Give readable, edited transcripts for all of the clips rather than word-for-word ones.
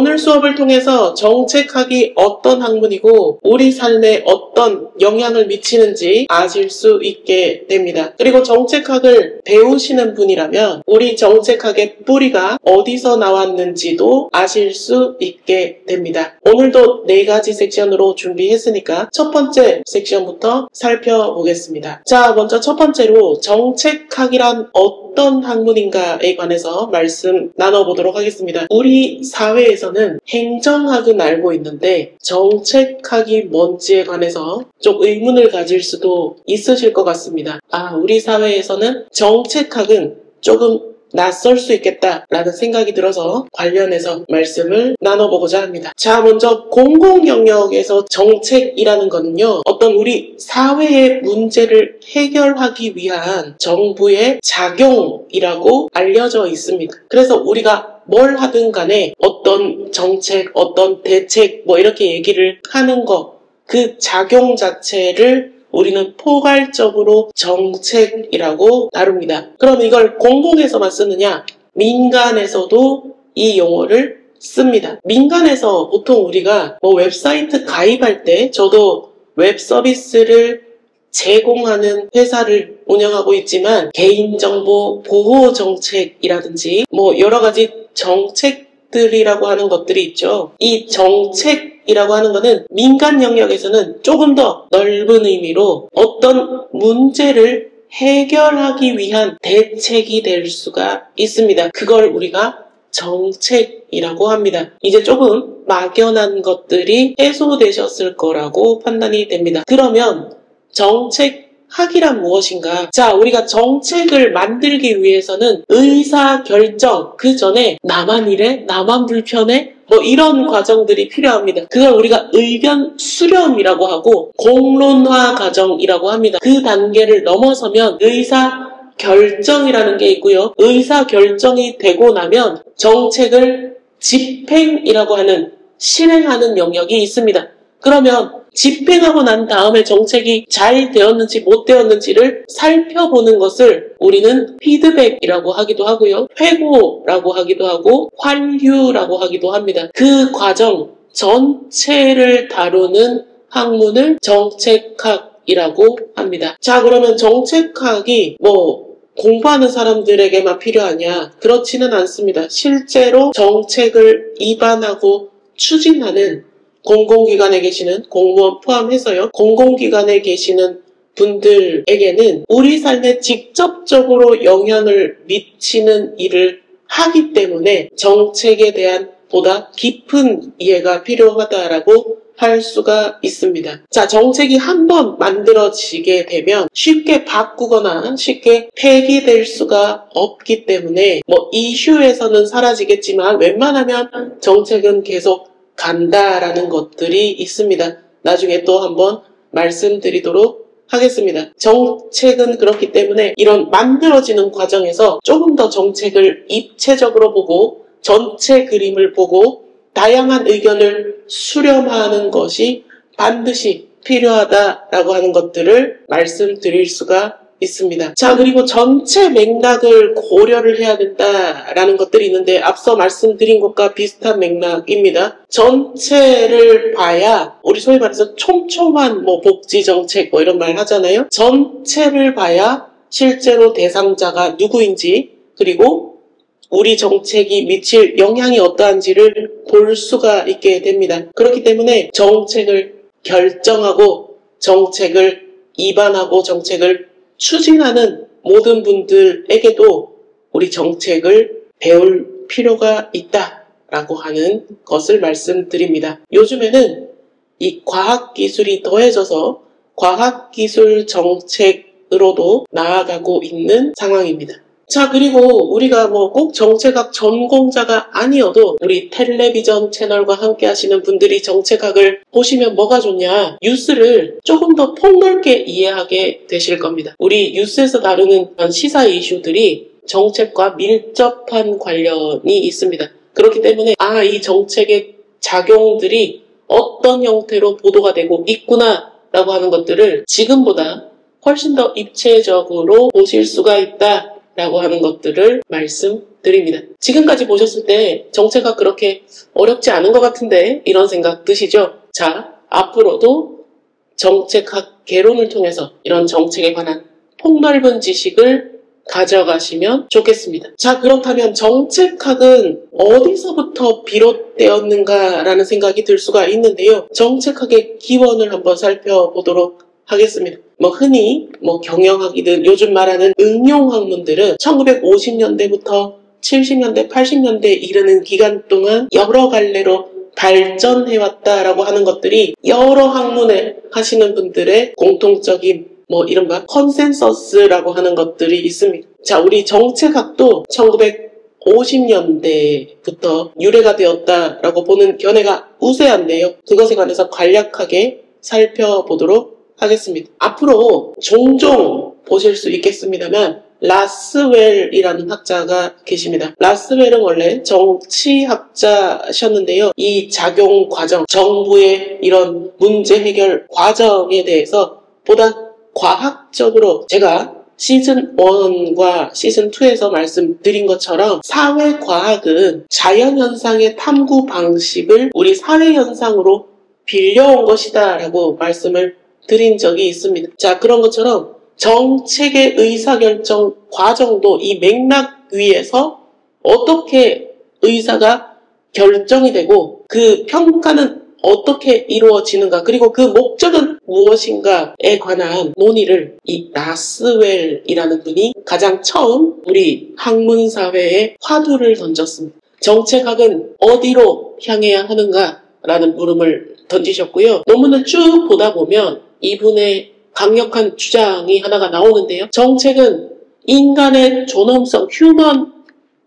오늘 수업을 통해서 정책학이 어떤 학문이고 우리 삶에 어떤 영향을 미치는지 아실 수 있게 됩니다. 그리고 정책학을 배우시는 분이라면 우리 정책학의 뿌리가 어디서 나왔는지도 아실 수 있게 됩니다. 오늘도 4가지 섹션으로 준비했으니까 첫 번째 섹션부터 살펴보겠습니다. 자, 먼저 첫 번째로 정책학이란 어떤 학문인가에 관해서 말씀 나눠보도록 하겠습니다. 우리 사회에서는 행정학은 알고 있는데 정책학이 뭔지에 관해서 좀 의문을 가질 수도 있으실 것 같습니다. 우리 사회에서는 정책학은 조금 낯설 수 있겠다라는 생각이 들어서 관련해서 말씀을 나눠보고자 합니다. 자, 먼저 공공영역에서 정책이라는 거는요, 어떤 우리 사회의 문제를 해결하기 위한 정부의 작용이라고 알려져 있습니다. 그래서 우리가 뭘 하든 간에 어떤 정책, 어떤 대책 이렇게 얘기를 하는 거, 그 작용 자체를 우리는 포괄적으로 정책이라고 다룹니다. 그럼 이걸 공공에서만 쓰느냐? 민간에서도 이 용어를 씁니다. 민간에서 보통 우리가 웹사이트 가입할 때, 저도 웹 서비스를 제공하는 회사를 운영하고 있지만 개인정보 보호 정책이라든지 여러 가지 정책들이라고 하는 것들이 있죠. 이 정책이라고 하는 거는 민간 영역에서는 조금 더 넓은 의미로 어떤 문제를 해결하기 위한 대책이 될 수가 있습니다. 그걸 우리가 정책이라고 합니다. 이제 조금 막연한 것들이 해소되셨을 거라고 판단이 됩니다. 그러면 정책학이란 무엇인가? 자, 우리가 정책을 만들기 위해서는 의사결정, 그 전에 나만 이래? 나만 불편해? 이런 과정들이 필요합니다. 그걸 우리가 의견 수렴이라고 하고 공론화 과정이라고 합니다. 그 단계를 넘어서면 의사결정이라는 게 있고요. 의사결정이 되고 나면 정책을 집행이라고 하는 실행하는 영역이 있습니다. 그러면 집행하고 난 다음에 정책이 잘 되었는지 못 되었는지를 살펴보는 것을 우리는 피드백이라고 하기도 하고요. 회고라고 하기도 하고 환휴라고 하기도 합니다. 그 과정 전체를 다루는 학문을 정책학이라고 합니다. 자, 그러면 정책학이 공부하는 사람들에게만 필요하냐? 그렇지는 않습니다. 실제로 정책을 입안하고 추진하는 공공기관에 계시는 공무원 포함해서요. 공공기관에 계시는 분들에게는 우리 삶에 직접적으로 영향을 미치는 일을 하기 때문에 정책에 대한 보다 깊은 이해가 필요하다라고 할 수가 있습니다. 자, 정책이 한번 만들어지게 되면 쉽게 바꾸거나 쉽게 폐기될 수가 없기 때문에 이슈에서는 사라지겠지만 웬만하면 정책은 계속 간다라는 것들이 있습니다. 나중에 또 한번 말씀드리도록 하겠습니다. 정책은 그렇기 때문에 이런 만들어지는 과정에서 조금 더 정책을 입체적으로 보고 전체 그림을 보고 다양한 의견을 수렴하는 것이 반드시 필요하다라고 하는 것들을 말씀드릴 수가 있습니다. 자, 그리고 전체 맥락을 고려를 해야 된다라는 것들이 있는데 앞서 말씀드린 것과 비슷한 맥락입니다. 전체를 봐야 우리 소위 말해서 촘촘한 복지정책 이런 말 하잖아요. 전체를 봐야 실제로 대상자가 누구인지 그리고 우리 정책이 미칠 영향이 어떠한지를 볼 수가 있게 됩니다. 그렇기 때문에 정책을 결정하고 정책을 입안하고 정책을 추진하는 모든 분들에게도 우리 정책을 배울 필요가 있다라고 하는 것을 말씀드립니다. 요즘에는 이 과학기술이 더해져서 과학기술 정책으로도 나아가고 있는 상황입니다. 자, 그리고 우리가 꼭 정책학 전공자가 아니어도 우리 텔레비전 채널과 함께 하시는 분들이 정책학을 보시면 뭐가 좋냐? 뉴스를 조금 더 폭넓게 이해하게 되실 겁니다. 우리 뉴스에서 다루는 시사 이슈들이 정책과 밀접한 관련이 있습니다. 그렇기 때문에 이 정책의 작용들이 어떤 형태로 보도가 되고 있구나 라고 하는 것들을 지금보다 훨씬 더 입체적으로 보실 수가 있다 라고 하는 것들을 말씀드립니다. 지금까지 보셨을 때 정체가 그렇게 어렵지 않은 것 같은데 이런 생각 드시죠? 자, 앞으로도 정책학 개론을 통해서 이런 정책에 관한 폭넓은 지식을 가져가시면 좋겠습니다. 자, 그렇다면 정책학은 어디서부터 비롯되었는가라는 생각이 들 수가 있는데요. 정책학의 기원을 한번 살펴보도록 하겠습니다. 흔히 경영학이든 요즘 말하는 응용학문들은 1950년대부터 70년대, 80년대에 이르는 기간 동안 여러 갈래로 발전해왔다라고 하는 것들이 여러 학문에 하시는 분들의 공통적인 이른바 컨센서스라고 하는 것들이 있습니다. 자, 우리 정책학도 1950년대부터 유래가 되었다라고 보는 견해가 우세한데요. 그것에 관해서 간략하게 살펴보도록 하겠습니다. 앞으로 종종 보실 수 있겠습니다만 라스웰이라는 학자가 계십니다. 라스웰은 원래 정치학자셨는데요. 이 작용 과정, 정부의 이런 문제 해결 과정에 대해서 보다 과학적으로 제가 시즌 1과 시즌 2에서 말씀드린 것처럼 사회과학은 자연현상의 탐구 방식을 우리 사회현상으로 빌려온 것이다 라고 말씀을 드린 적이 있습니다. 자, 그런 것처럼 정책의 의사결정 과정도 이 맥락 위에서 어떻게 의사가 결정이 되고 그 평가는 어떻게 이루어지는가 그리고 그 목적은 무엇인가에 관한 논의를 이 라스웰이라는 분이 가장 처음 우리 학문사회에 화두를 던졌습니다. 정책학은 어디로 향해야 하는가라는 물음을 던지셨고요. 논문을 쭉 보다 보면 이분의 강력한 주장이 하나가 나오는데요. 정책은 인간의 존엄성, 휴먼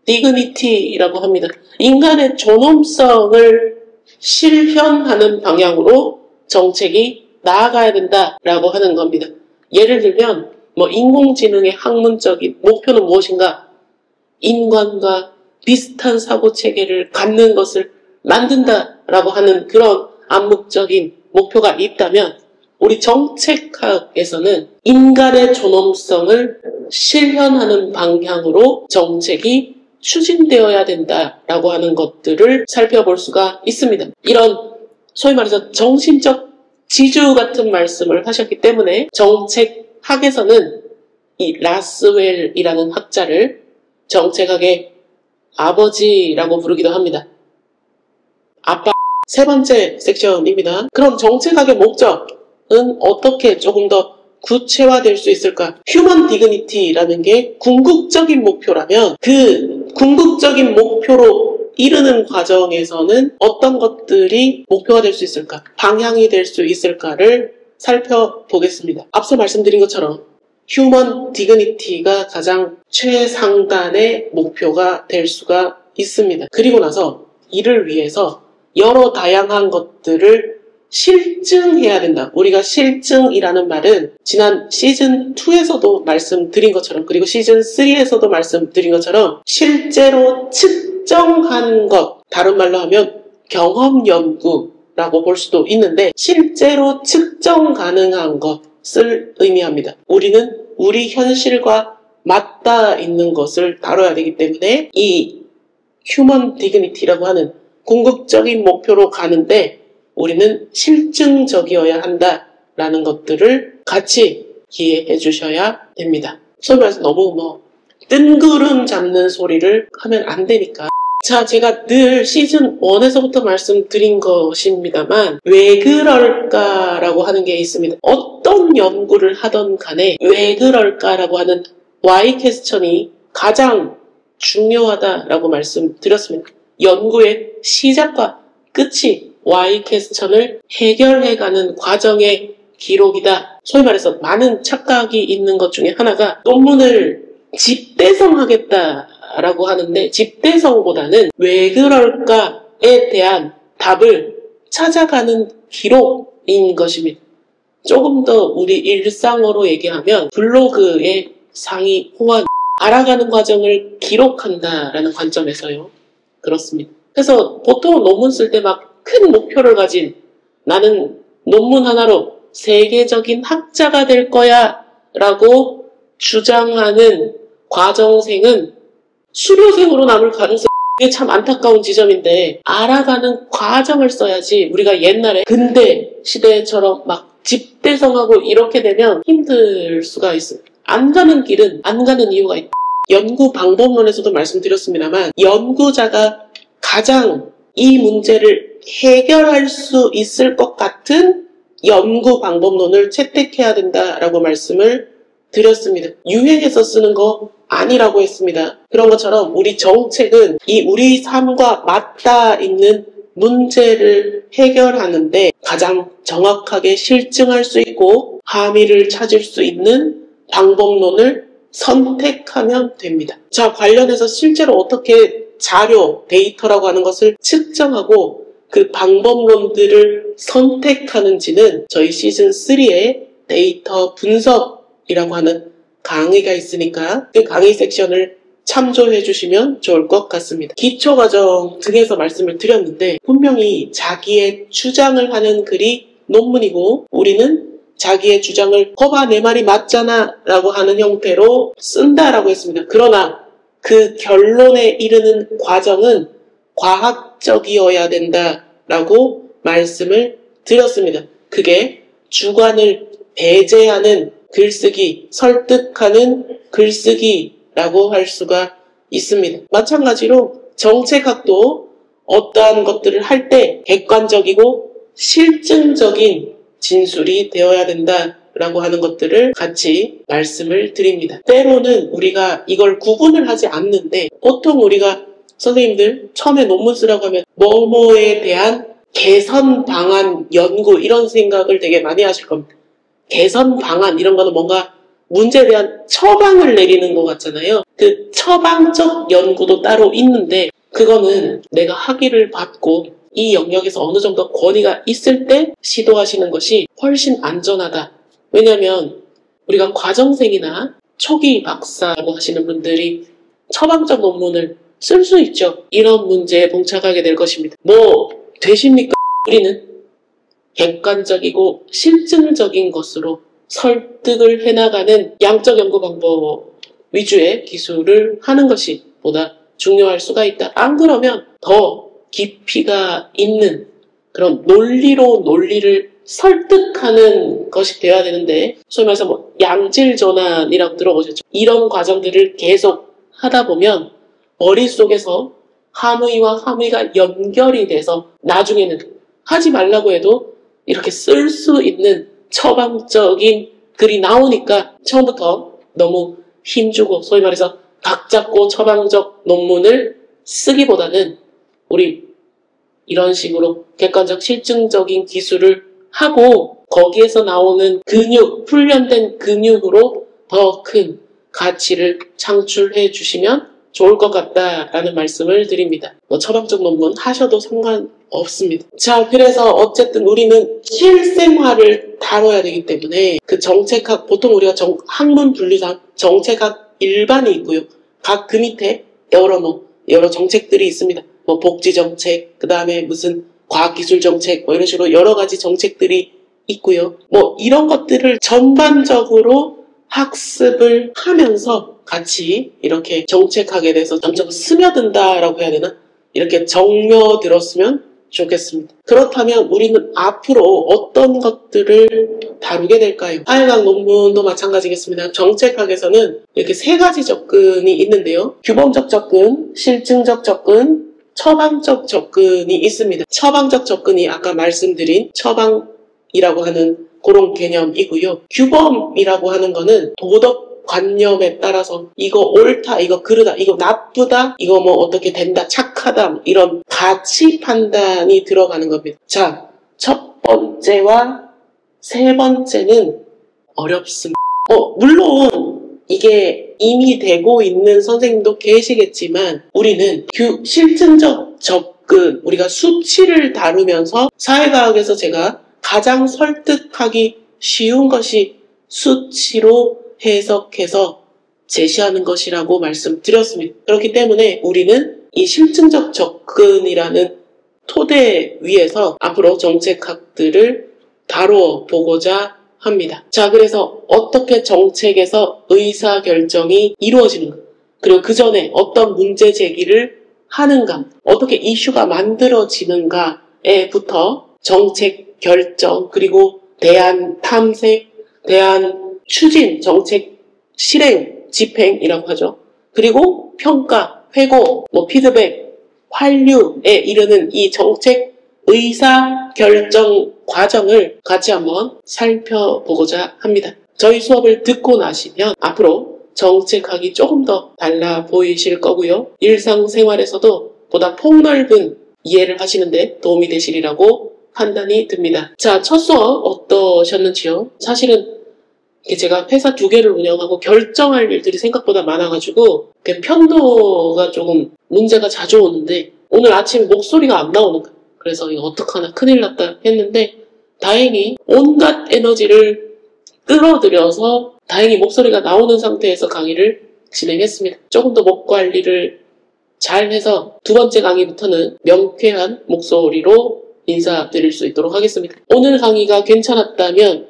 디그니티라고 합니다. 인간의 존엄성을 실현하는 방향으로 정책이 나아가야 된다라고 하는 겁니다. 예를 들면 인공지능의 학문적인 목표는 무엇인가? 인간과 비슷한 사고체계를 갖는 것을 만든다라고 하는 그런 암묵적인 목표가 있다면 우리 정책학에서는 인간의 존엄성을 실현하는 방향으로 정책이 추진되어야 된다라고 하는 것들을 살펴볼 수가 있습니다. 이런 소위 말해서 정신적 지주 같은 말씀을 하셨기 때문에 정책학에서는 이 라스웰이라는 학자를 정책학의 아버지라고 부르기도 합니다. 아빠. 세 번째 섹션입니다. 그럼 정책학의 목적은 어떻게 조금 더 구체화될 수 있을까? 휴먼 디그니티라는 게 궁극적인 목표라면 그 궁극적인 목표로 이르는 과정에서는 어떤 것들이 목표가 될 수 있을까? 방향이 될 수 있을까를 살펴보겠습니다. 앞서 말씀드린 것처럼 휴먼 디그니티가 가장 최상단의 목표가 될 수가 있습니다. 그리고 나서 이를 위해서 여러 다양한 것들을 실증해야 된다. 우리가 실증이라는 말은 지난 시즌 2에서도 말씀드린 것처럼 그리고 시즌 3에서도 말씀드린 것처럼 실제로 측정한 것, 다른 말로 하면 경험 연구라고 볼 수도 있는데 실제로 측정 가능한 것을 의미합니다. 우리는 우리 현실과 맞닿아 있는 것을 다뤄야 되기 때문에 이 휴먼 디그니티라고 하는 궁극적인 목표로 가는데 우리는 실증적이어야 한다라는 것들을 같이 이해해 주셔야 됩니다. 소위 말해서 너무 뜬구름 잡는 소리를 하면 안 되니까. 자, 제가 늘 시즌 1에서부터 말씀드린 것입니다만 왜 그럴까라고 하는 게 있습니다. 어떤 연구를 하던 간에 왜 그럴까라고 하는 Y 퀘스천이 가장 중요하다라고 말씀드렸습니다. 연구의 시작과 끝이 Y 퀘스천을 해결해가는 과정의 기록이다. 소위 말해서 많은 착각이 있는 것 중에 하나가 논문을 집대성하겠다라고 하는데 집대성보다는 왜 그럴까에 대한 답을 찾아가는 기록인 것입니다. 조금 더 우리 일상어로 얘기하면 블로그의 상위 호환, 알아가는 과정을 기록한다라는 관점에서요. 그렇습니다. 그래서 보통 논문 쓸 때 막 큰 목표를 가진 나는 논문 하나로 세계적인 학자가 될 거야 라고 주장하는 과정생은 수료생으로 남을 가능성이 이게 참 안타까운 지점인데 알아가는 과정을 써야지 우리가 옛날에 근대 시대처럼 막 집대성하고 이렇게 되면 힘들 수가 있어요. 안 가는 길은 안 가는 이유가 있다. 연구 방법론에서도 말씀드렸습니다만 연구자가 가장 이 문제를 해결할 수 있을 것 같은 연구 방법론을 채택해야 된다라고 말씀을 드렸습니다. 유행해서 쓰는 거 아니라고 했습니다. 그런 것처럼 우리 정책은 이 우리 삶과 맞닿아 있는 문제를 해결하는데 가장 정확하게 실증할 수 있고 함의를 찾을 수 있는 방법론을 선택하면 됩니다. 자, 관련해서 실제로 어떻게 자료, 데이터라고 하는 것을 측정하고 그 방법론들을 선택하는지는 저희 시즌3의 데이터 분석이라고 하는 강의가 있으니까 그 강의 섹션을 참조해 주시면 좋을 것 같습니다. 기초과정 등에서 말씀을 드렸는데 분명히 자기의 주장을 하는 글이 논문이고 우리는 자기의 주장을 거봐 내 말이 맞잖아 라고 하는 형태로 쓴다라고 했습니다. 그러나 그 결론에 이르는 과정은 과학적이어야 된다라고 말씀을 드렸습니다. 그게 주관을 배제하는 글쓰기, 설득하는 글쓰기라고 할 수가 있습니다. 마찬가지로 정책학도 어떠한 것들을 할 때 객관적이고 실증적인 진술이 되어야 된다라고 하는 것들을 같이 말씀을 드립니다. 때로는 우리가 이걸 구분을 하지 않는데 보통 우리가 선생님들 처음에 논문 쓰라고 하면 뭐뭐에 대한 개선 방안 연구 이런 생각을 되게 많이 하실 겁니다. 개선 방안 이런 거는 뭔가 문제에 대한 처방을 내리는 것 같잖아요. 그 처방적 연구도 따로 있는데 그거는 내가 학위를 받고 이 영역에서 어느 정도 권위가 있을 때 시도하시는 것이 훨씬 안전하다. 왜냐하면 우리가 과정생이나 초기 박사라고 하시는 분들이 처방적 논문을 쓸 수 있죠. 이런 문제에 봉착하게 될 것입니다. 뭐 되십니까? 우리는 객관적이고 실증적인 것으로 설득을 해나가는 양적 연구 방법 위주의 기술을 하는 것이 보다 중요할 수가 있다. 안 그러면 더 깊이가 있는 그런 논리로 논리를 설득하는 것이 되어야 되는데 소위 말해서 뭐 양질전환이라고 들어보셨죠? 이런 과정들을 계속 하다 보면 머릿속에서 함의와 함의가 연결이 돼서 나중에는 하지 말라고 해도 이렇게 쓸 수 있는 처방적인 글이 나오니까 처음부터 너무 힘주고 소위 말해서 각 잡고 처방적 논문을 쓰기보다는 우리 이런 식으로 객관적 실증적인 기술을 하고 거기에서 나오는 근육, 훈련된 근육으로 더 큰 가치를 창출해 주시면 좋을 것 같다라는 말씀을 드립니다. 뭐 처방적 논문 하셔도 상관없습니다. 자, 그래서 어쨌든 우리는 실생활을 다뤄야 되기 때문에 그 정책학, 보통 우리가 학문 분류상 정책학 일반이 있고요. 각 그 밑에 여러 정책들이 있습니다. 뭐 복지정책, 그 다음에 무슨 과학기술정책, 뭐 이런 식으로 여러 가지 정책들이 있고요. 뭐 이런 것들을 전반적으로 학습을 하면서 같이 이렇게 정책학에 대해서 점점 스며든다라고 해야 되나? 이렇게 정며들었으면 좋겠습니다. 그렇다면 우리는 앞으로 어떤 것들을 다루게 될까요? 4일강 논문도 마찬가지겠습니다. 정책학에서는 이렇게 3가지 접근이 있는데요. 규범적 접근, 실증적 접근, 처방적 접근이 있습니다. 처방적 접근이 아까 말씀드린 처방이라고 하는 그런 개념이고요. 규범이라고 하는 거는 도덕관념에 따라서 이거 옳다, 이거 그르다, 이거 나쁘다, 이거 뭐 어떻게 된다, 착하다 이런 가치 판단이 들어가는 겁니다. 자, 첫 번째와 세 번째는 어렵습니다. 물론 이게 이미 되고 있는 선생님도 계시겠지만 우리는 실증적 접근, 우리가 수치를 다루면서 사회과학에서 제가 가장 설득하기 쉬운 것이 수치로 해석해서 제시하는 것이라고 말씀드렸습니다. 그렇기 때문에 우리는 이 실증적 접근이라는 토대 위에서 앞으로 정책학들을 다뤄보고자 합니다. 자, 그래서 어떻게 정책에서 의사결정이 이루어지는가, 그리고 그 전에 어떤 문제 제기를 하는가, 어떻게 이슈가 만들어지는가에부터 정책 결정, 그리고 대안 탐색, 대안 추진, 정책 실행, 집행이라고 하죠. 그리고 평가, 회고, 피드백, 환류에 이르는 이 정책 의사결정 과정을 같이 한번 살펴보고자 합니다. 저희 수업을 듣고 나시면 앞으로 정책학이 조금 더 달라 보이실 거고요. 일상생활에서도 보다 폭넓은 이해를 하시는데 도움이 되시리라고 판단이 듭니다. 자, 첫 수업 어떠셨는지요? 사실은 제가 회사 2개를 운영하고 결정할 일들이 생각보다 많아가지고 편도가 조금 문제가 자주 오는데 오늘 아침에 목소리가 안 나오는 거예요. 그래서 이거 어떡하나 큰일 났다 했는데 다행히 온갖 에너지를 끌어들여서 다행히 목소리가 나오는 상태에서 강의를 진행했습니다. 조금 더 목 관리를 잘 해서 2번째 강의부터는 명쾌한 목소리로 인사드릴 수 있도록 하겠습니다. 오늘 강의가 괜찮았다면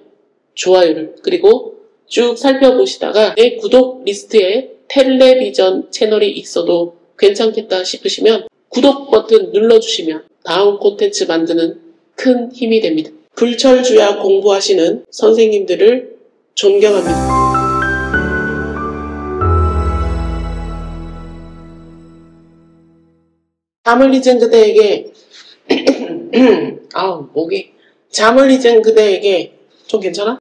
좋아요를, 그리고 쭉 살펴보시다가 내 구독 리스트에 텔레비전 채널이 있어도 괜찮겠다 싶으시면 구독 버튼 눌러주시면 다음 콘텐츠 만드는 큰 힘이 됩니다. 불철주야 공부하시는 선생님들을 존경합니다. 잠을 잊은 그대에게 잠을 잊은 그대에게 좀 괜찮아?